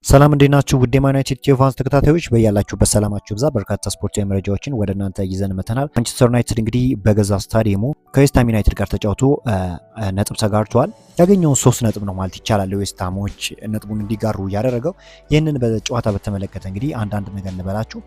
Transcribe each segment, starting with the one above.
ሰላም እንዴት ናችሁ? ውድ የማን ዩናይትድ ኢትዮ ፋንስ ተከታታዮች በያላችሁበት ሰላማችሁ ይብዛ። በርካታ ስፖርታዊ መረጃዎችን ወደ እናንተ ይዘን መተናል። ማንቸስተር ዩናይትድ እንግዲህ በገዛ ስታዲየሙ ከዌስትሃም ዩናይትድ ጋር ተጫውቶ ነጥብ ተጋርቷል። ያገኘውን 3 ነጥብ ነው ማለት ይቻላል። ዌስትሃሞች ነጥቡን እንዲጋሩ ያደረገው ይህንን በጨዋታ በተመለከተ እንግዲህ አንዳንድ ነገር እንበላችሁ።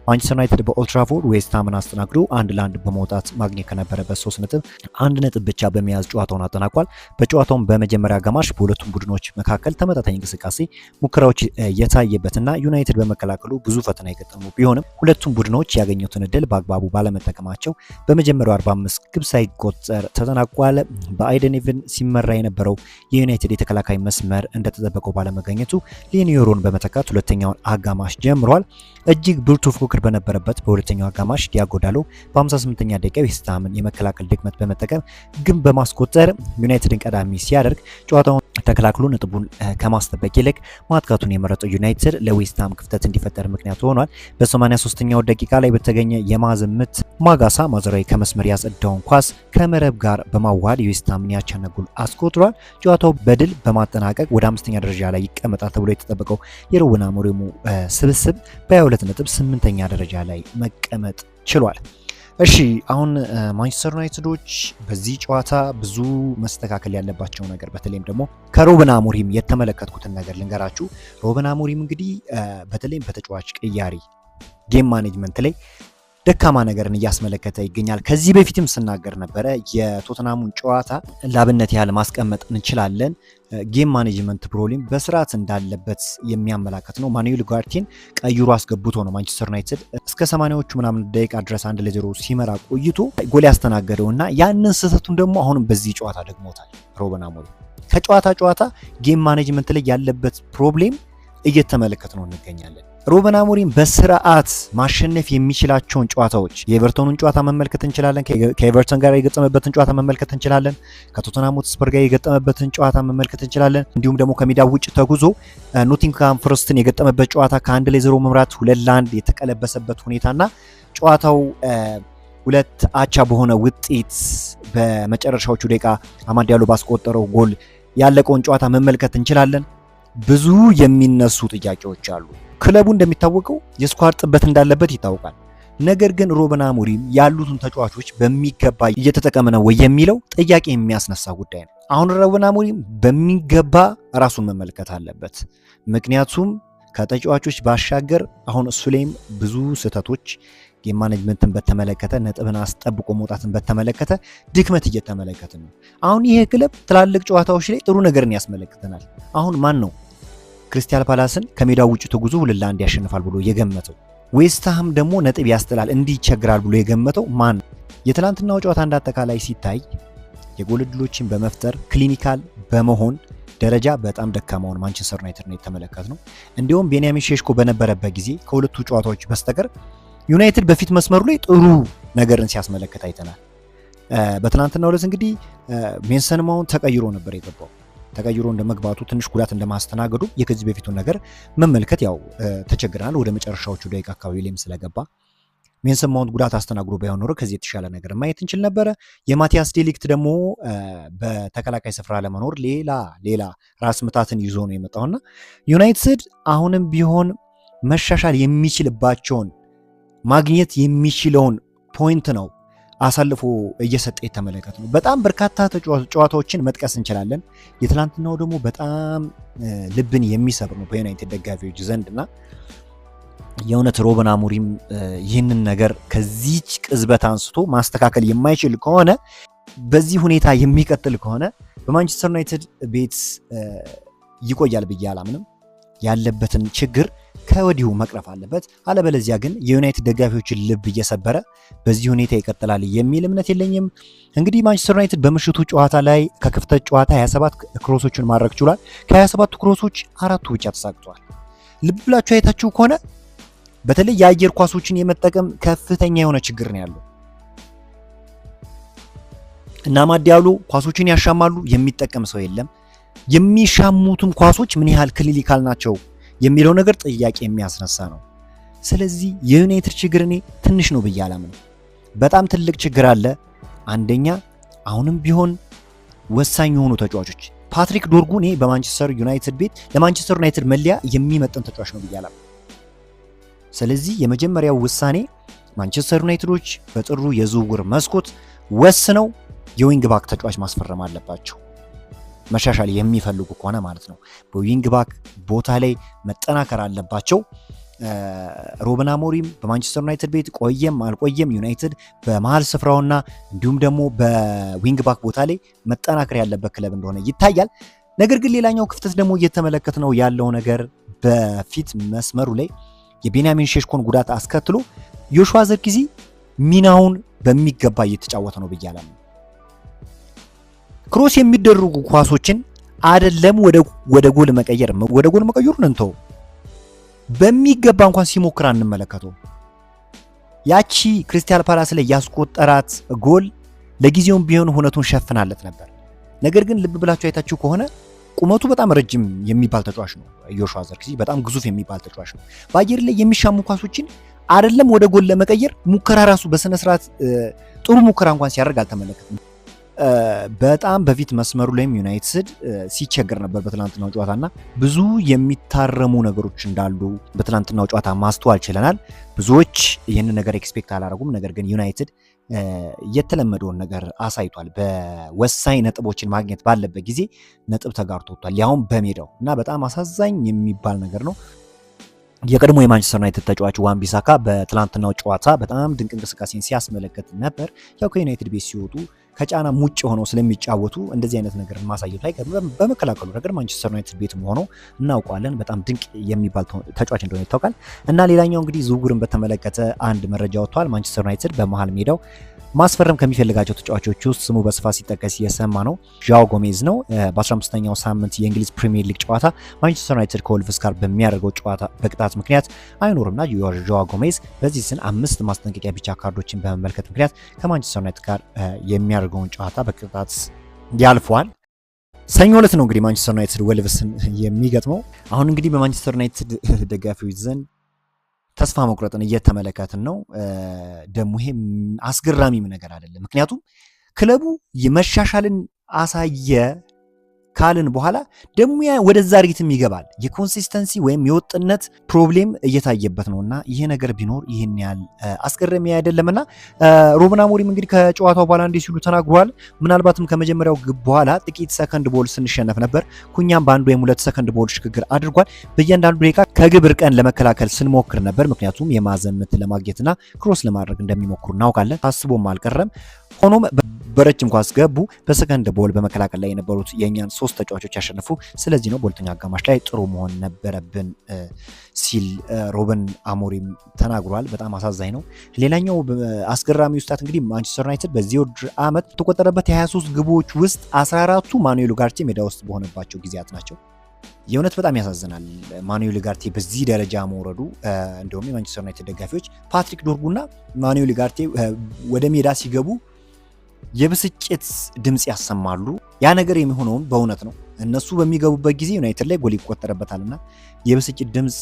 ማንቸስተር ዩናይትድ በኦልድ ትራፎርድ ዌስትሃምን አስተናግዶ 1-1 በመውጣት ማግኘት ከነበረበት 3 ነጥብ 1 ነጥብ ብቻ በመያዝ ጨዋታውን አጠናቋል። በጨዋታውም በመጀመሪያ አጋማሽ በሁለቱም ቡድኖች መካከል ተመጣጣኝ እንቅስቃሴ ሙከራዎች የታየበትና ዩናይትድ በመከላከሉ ብዙ ፈተና የገጠሙ ቢሆንም ሁለቱም ቡድኖች ያገኙትን እድል በአግባቡ ባለመጠቀማቸው በመጀመሪያው 45 ግብ ሳይቆጠር ተጠናቋል። በአይደን ኢቨን ሲመራ የነበረው የዩናይትድ የተከላካይ መስመር እንደተጠበቀው ባለመገኘቱ ሊኒዮሮን በመተካት ሁለተኛውን አጋማሽ ጀምሯል። እጅግ ብርቱ ፉክክር በነበረበት በሁለተኛው አጋማሽ ዲያጎ ዳሎ በ58ኛ ደቂቃ ዌስትሃምን የመከላከል ድክመት በመጠቀም ግብ በማስቆጠር ዩናይትድን ቀዳሚ ሲያደርግ ጨዋታውን ተከላክሎ ነጥቡን ከማስጠበቅ ይልቅ ማጥቃቱን የመረጠው ዩናይትድ ለዌስትሃም ክፍተት እንዲፈጠር ምክንያት ሆኗል። በ83ኛው ደቂቃ ላይ በተገኘ የማዕዘን ምት ማጋሳ ማዘራዊ ከመስመር ያጸዳውን ኳስ ከመረብ ጋር በማዋሃድ የዌስትሃምን ያቻነት ጎል አስቆጥሯል። ጨዋታው በድል በማጠናቀቅ ወደ 5ኛ ደረጃ ላይ ይቀመጣል ተብሎ የተጠበቀው የሩበን አሞሪሙ ስብስብ በ22 ነጥብ 8ኛ ደረጃ ላይ መቀመጥ ችሏል። እሺ አሁን ማንቸስተር ዩናይትዶች በዚህ ጨዋታ ብዙ መስተካከል ያለባቸው ነገር በተለይም ደግሞ ከሩበን አሞሪም የተመለከትኩትን ነገር ልንገራችሁ። ሩበን አሞሪም እንግዲህ በተለይም በተጫዋች ቅያሪ ጌም ማኔጅመንት ላይ ደካማ ነገርን እያስመለከተ ይገኛል። ከዚህ በፊትም ስናገር ነበረ የቶተናሙን ጨዋታ ላብነት ያህል ማስቀመጥ እንችላለን። ጌም ማኔጅመንት ፕሮብሌም በስርዓት እንዳለበት የሚያመላክት ነው። ማኑኤል ኡጋርቴን ቀይሮ አስገብቶ ነው ማንቸስተር ዩናይትድ እስከ 80ዎቹ ምናምን ደቂቃ ድረስ 1-0 ሲመራ ቆይቶ ጎል ያስተናገደውና ያንን ስህተቱን ደግሞ አሁንም በዚህ ጨዋታ ደግሞታል። ሩበን አሞሪም ከጨዋታ ጌም ማኔጅመንት ላይ ያለበት ፕሮብሌም እየተመለከት ነው እንገኛለን። ሩበን አሞሪም በስርዓት ማሸነፍ የሚችላቸውን ጨዋታዎች የኤቨርተኑን ጨዋታ መመልከት እንችላለን። ከኤቨርተን ጋር የገጠመበትን ጨዋታ መመልከት እንችላለን። ከቶተንሃም ሆትስፐር ጋር የገጠመበትን ጨዋታ መመልከት እንችላለን። እንዲሁም ደግሞ ከሜዳ ውጭ ተጉዞ ኖቲንግሃም ፎረስትን የገጠመበት ጨዋታ ከ1-0 መምራት 2-1 የተቀለበሰበት ሁኔታና ጨዋታው 2 አቻ በሆነ ውጤት በመጨረሻዎቹ ደቂቃ አማድ ዲያሎ ባስቆጠረው ጎል ያለቀውን ጨዋታ መመልከት እንችላለን። ብዙ የሚነሱ ጥያቄዎች አሉ። ክለቡ እንደሚታወቀው የስኳድ ጥበት እንዳለበት ይታወቃል። ነገር ግን ሩበን አሞሪም ያሉትን ተጫዋቾች በሚገባ እየተጠቀመ ነው ወይ የሚለው ጥያቄ የሚያስነሳ ጉዳይ ነው። አሁን ሩበን አሞሪም በሚገባ ራሱን መመልከት አለበት። ምክንያቱም ከተጫዋቾች ባሻገር አሁን እሱ ላይም ብዙ ስህተቶች ጌም ማኔጅመንትን በተመለከተ ነጥብን አስጠብቆ መውጣትን በተመለከተ ድክመት እየተመለከትን ነው። አሁን ይሄ ክለብ ትላልቅ ጨዋታዎች ላይ ጥሩ ነገርን ያስመለክተናል። አሁን ማን ነው ክሪስታል ፓላስን ከሜዳው ውጭ ተጉዞ 2-1 ያሸንፋል ብሎ የገመተው? ዌስትሃም ደግሞ ነጥብ ያስጥላል እንዲህ ይቸግራል ብሎ የገመተው ማን? የትላንትናው ጨዋታ እንዳጠቃላይ ሲታይ የጎል ዕድሎችን በመፍጠር ክሊኒካል በመሆን ደረጃ በጣም ደካማውን ማንቸስተር ዩናይትድ ነው የተመለከትነው። እንዲሁም ቤንያሚን ሼሽኮ በነበረበት ጊዜ ከሁለቱ ጨዋታዎች በስተቀር ዩናይትድ በፊት መስመሩ ላይ ጥሩ ነገርን ሲያስመለክት አይተናል። በትናንትናው ዕለት እንግዲህ ሜሰን ማውንት ተቀይሮ ነበር የገባው። ተቀይሮ እንደመግባቱ ትንሽ ጉዳት እንደማስተናገዱ የከዚህ በፊቱን ነገር መመልከት ያው ተቸግረናል። ወደ መጨረሻዎቹ ደቂቃ አካባቢ ላይም ስለገባ ሜሰን ማውንት ጉዳት አስተናግዶ ባይሆን ኖሮ ከዚህ የተሻለ ነገር ማየት እንችል ነበረ። የማቲያስ ዴሊክት ደግሞ በተከላካይ ስፍራ ለመኖር ሌላ ራስ ምታትን ይዞ ነው የመጣውና ዩናይትድ አሁንም ቢሆን መሻሻል የሚችልባቸውን ማግኘት የሚችለውን ፖይንት ነው አሳልፎ እየሰጠ የተመለከት ነው። በጣም በርካታ ጨዋታዎችን መጥቀስ እንችላለን። የትላንትናው ደግሞ በጣም ልብን የሚሰብር ነው በዩናይትድ ደጋፊዎች ዘንድና የእውነት ሩበን አሞሪም ይህንን ነገር ከዚች ቅዝበት አንስቶ ማስተካከል የማይችል ከሆነ በዚህ ሁኔታ የሚቀጥል ከሆነ በማንቸስተር ዩናይትድ ቤት ይቆያል ብዬ አላምንም። ያለበትን ችግር ከወዲሁ መቅረፍ አለበት። አለበለዚያ ግን የዩናይትድ ደጋፊዎችን ልብ እየሰበረ በዚህ ሁኔታ ይቀጥላል የሚል እምነት የለኝም። እንግዲህ ማንቸስተር ዩናይትድ በምሽቱ ጨዋታ ላይ ከክፍተት ጨዋታ 27 ክሮሶችን ማድረግ ችሏል። ከ27ቱ ክሮሶች 4ቱ ብቻ ተሳክቷል። ልብ ብላችሁ አይታችሁ ከሆነ በተለይ የአየር ኳሶችን የመጠቀም ከፍተኛ የሆነ ችግር ነው ያለው እና አማድ ዲያሎ ኳሶችን ያሻማሉ፣ የሚጠቀም ሰው የለም። የሚሻሙትም ኳሶች ምን ያህል ክሊኒካል ናቸው የሚለው ነገር ጥያቄ የሚያስነሳ ነው። ስለዚህ የዩናይትድ ችግር እኔ ትንሽ ነው ብዬ አላምንም። በጣም ትልቅ ችግር አለ። አንደኛ አሁንም ቢሆን ወሳኝ የሆኑ ተጫዋቾች ፓትሪክ ዶርጉ እኔ በማንቸስተር ዩናይትድ ቤት ለማንቸስተር ዩናይትድ መለያ የሚመጥን ተጫዋች ነው ብያለሁ። ስለዚህ የመጀመሪያው ውሳኔ ማንቸስተር ዩናይትዶች በጥሩ የዝውውር መስኮት ወስነው የዊንግ ባክ ተጫዋች ማስፈረም አለባቸው፣ መሻሻል የሚፈልጉ ከሆነ ማለት ነው። በዊንግ ባክ ቦታ ላይ መጠናከር አለባቸው። ሩበን አሞሪም በማንቸስተር ዩናይትድ ቤት ቆየም አልቆየም ዩናይትድ በመሃል ስፍራውና እንዲሁም ደግሞ በዊንግ ባክ ቦታ ላይ መጠናከር ያለበት ክለብ እንደሆነ ይታያል። ነገር ግን ሌላኛው ክፍተት ደግሞ እየተመለከትነው ያለው ነገር በፊት መስመሩ ላይ የቤንያሚን ሼሽኮን ጉዳት አስከትሎ ጆሹዋ ዘርክዚ ሚናውን በሚገባ እየተጫወተ ነው ብያለሁ። ክሮስ የሚደረጉ ኳሶችን አይደለም ወደ ጎል መቀየሩን እንተው፣ በሚገባ እንኳን ሲሞክር አንመለከተው። ያቺ ክሪስታል ፓላስ ላይ ያስቆጠራት ጎል ለጊዜውም ቢሆን ሁነቱን ሸፍናለት ነበር። ነገር ግን ልብ ብላችሁ አይታችሁ ከሆነ ቁመቱ በጣም ረጅም የሚባል ተጫዋች ነው። ጆሹዋ ዘርክዚ በጣም ግዙፍ የሚባል ተጫዋች ነው። በአየር ላይ የሚሻሙ ኳሶችን አይደለም ወደ ጎል ለመቀየር ሙከራ ራሱ በስነ ስርዓት ጥሩ ሙከራ እንኳን ሲያደርግ አልተመለከትም። በጣም በፊት መስመሩ ላይም ዩናይትድ ሲቸገር ነበር በትላንትናው ጨዋታና ብዙ የሚታረሙ ነገሮች እንዳሉ በትላንትናው ጨዋታ ማስተዋል ችለናል። ብዙዎች ይህንን ነገር ኤክስፔክት አላደረጉም። ነገር ግን ዩናይትድ የተለመደውን ነገር አሳይቷል። በወሳኝ ነጥቦችን ማግኘት ባለበት ጊዜ ነጥብ ተጋርቶ ወጥቷል፣ ያውም በሜዳው እና በጣም አሳዛኝ የሚባል ነገር ነው። የቀድሞ የማንቸስተር ዩናይትድ ተጫዋች ዋን ቢሳካ በትላንትናው ጨዋታ በጣም ድንቅ እንቅስቃሴን ሲያስመለከት ነበር። ያው ከዩናይትድ ቤት ሲወጡ ከጫና ሙጭ ሆነው ስለሚጫወቱ እንደዚህ አይነት ነገር ማሳየቱ ላይ በመከላከሉ ነገር ማንቸስተር ዩናይትድ ቤት ሆነው እናውቀዋለን። በጣም ድንቅ የሚባል ተጫዋች እንደሆነ ይታወቃል። እና ሌላኛው እንግዲህ ዝውውርን በተመለከተ አንድ መረጃ ወጥቷል። ማንቸስተር ዩናይትድ በመሃል ሜዳው ማስፈረም ከሚፈልጋቸው ተጫዋቾች ውስጥ ስሙ በስፋት ሲጠቀስ የሰማ ነው ዣኦ ጎሜዝ ነው። በ15ኛው ሳምንት የእንግሊዝ ፕሪሚየር ሊግ ጨዋታ ማንቸስተር ዩናይትድ ከወልቭስ ጋር በሚያደርገው ጨዋታ በቅጣት ምክንያት አይኖርምና ዣኦ ጎሜዝ በዚህ ስን 5 ማስጠንቀቂያ ቢጫ ካርዶችን በመመልከት ምክንያት ከማንቸስተር ዩናይትድ ጋር የሚያደርገውን ጨዋታ በቅጣት ያልፈዋል። ሰኞ ዕለት ነው እንግዲህ ማንቸስተር ዩናይትድ ወልቭስን የሚገጥመው። አሁን እንግዲህ በማንቸስተር ዩናይትድ ደጋፊዎች ዘንድ ተስፋ መቁረጥን እየተመለከትን ነው። ደግሞ ይሄ አስገራሚም ነገር አይደለም። ምክንያቱም ክለቡ የመሻሻልን አሳየ ካልን በኋላ ደግሞ ወደዛ ሪትም ይገባል። የኮንሲስተንሲ ወይም የወጥነት ፕሮብሌም እየታየበት ነውና ይሄ ነገር ቢኖር ይሄን ያህል አስገራሚ አይደለምና ሩበን አሞሪም እንግዲህ ከጨዋታው በኋላ እንዲህ ሲሉ ተናግሯል። ምናልባትም ከመጀመሪያው ግብ በኋላ ጥቂት ሰከንድ ቦል ስንሸነፍ ነበር። ኩኛም በአንዱ ወይም 2 ሰከንድ ቦል ሽግግር አድርጓል። በእያንዳንዱ ደቂቃ ከግብ ርቀን ለመከላከል ስንሞክር ነበር። ምክንያቱም የማዕዘን ምት ለማግኘትና ክሮስ ለማድረግ እንደሚሞክሩ እናውቃለን። ታስቦም አልቀረም። ሆኖም በረጅም ኳስ ገቡ። በሰከንድ ቦል በመከላከል ላይ የነበሩት የኛን 3 ተጫዋቾች ያሸነፉ። ስለዚህ ነው በሁለተኛው አጋማሽ ላይ ጥሩ መሆን ነበረብን ሲል ሩበን አሞሪም ተናግሯል። በጣም አሳዛኝ ነው። ሌላኛው አስገራሚ ውስጣት እንግዲህ ማንቸስተር ዩናይትድ በዚህ ውድድር ዓመት የተቆጠረበት የ23 ግቦች ውስጥ 14ቱ ማኑኤል ኡጋርቴ ሜዳ ውስጥ በሆነባቸው ጊዜያት ናቸው። የእውነት በጣም ያሳዝናል ማኑኤል ኡጋርቴ በዚህ ደረጃ መውረዱ። እንዲሁም የማንቸስተር ዩናይትድ ደጋፊዎች ፓትሪክ ዶርጉና ማኑኤል ኡጋርቴ ወደ ሜዳ ሲገቡ የብስጭት ድምጽ ያሰማሉ። ያ ነገር የሚሆነውም በእውነት ነው። እነሱ በሚገቡበት ጊዜ ዩናይትድ ላይ ጎል ይቆጠርበታልና የብስጭት ድምጽ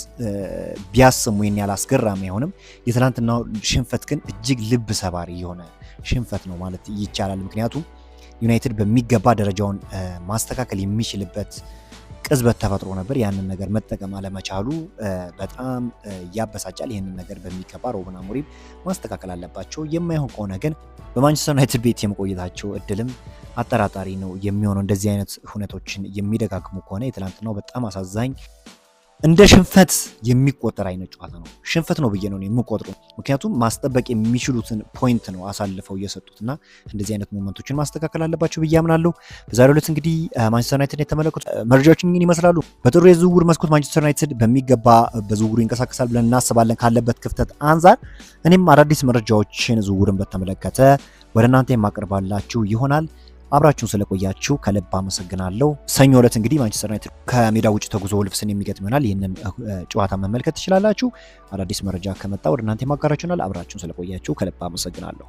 ቢያሰሙ ይሄን ያህል አስገራሚ አይሆንም። የትናንትናው ሽንፈት ግን እጅግ ልብ ሰባሪ የሆነ ሽንፈት ነው ማለት ይቻላል። ምክንያቱም ዩናይትድ በሚገባ ደረጃውን ማስተካከል የሚችልበት ቅጽበት ተፈጥሮ ነበር። ያንን ነገር መጠቀም አለመቻሉ በጣም ያበሳጫል። ይህንን ነገር በሚገባ ሩበን አሞሪም ማስተካከል አለባቸው። የማይሆን ከሆነ ግን በማንቸስተር ዩናይትድ ቤት የመቆየታቸው እድልም አጠራጣሪ ነው የሚሆነው። እንደዚህ አይነት ሁኔታዎችን የሚደጋግሙ ከሆነ የትላንትናው በጣም አሳዛኝ እንደ ሽንፈት የሚቆጠር አይነት ጨዋታ ነው። ሽንፈት ነው ብዬ ነው የምቆጥረው። ምክንያቱም ማስጠበቅ የሚችሉትን ፖይንት ነው አሳልፈው እየሰጡትና እንደዚህ አይነት ሞመንቶችን ማስተካከል አለባቸው ብዬ አምናለሁ። በዛሬው ዕለት እንግዲህ ማንቸስተር ዩናይትድ የተመለከቱ መረጃዎችን ግን ይመስላሉ። በጥሩ የዝውውር መስኮት ማንቸስተር ዩናይትድ በሚገባ በዝውውሩ ይንቀሳቀሳል ብለን እናስባለን ካለበት ክፍተት አንጻር። እኔም አዳዲስ መረጃዎችን ዝውውርን በተመለከተ ወደ እናንተ የማቀርባላችሁ ይሆናል። አብራችሁን ስለቆያችሁ ከልብ አመሰግናለሁ። ሰኞ ዕለት እንግዲህ ማንቸስተር ዩናይትድ ከሜዳ ውጭ ተጉዞ ወልቭስን የሚገጥም ይሆናል። ይህንን ጨዋታ መመልከት ትችላላችሁ። አዳዲስ መረጃ ከመጣ ወደ እናንተ የማጋራችሁ ይሆናል። አብራችሁን ስለቆያችሁ ከልብ አመሰግናለሁ።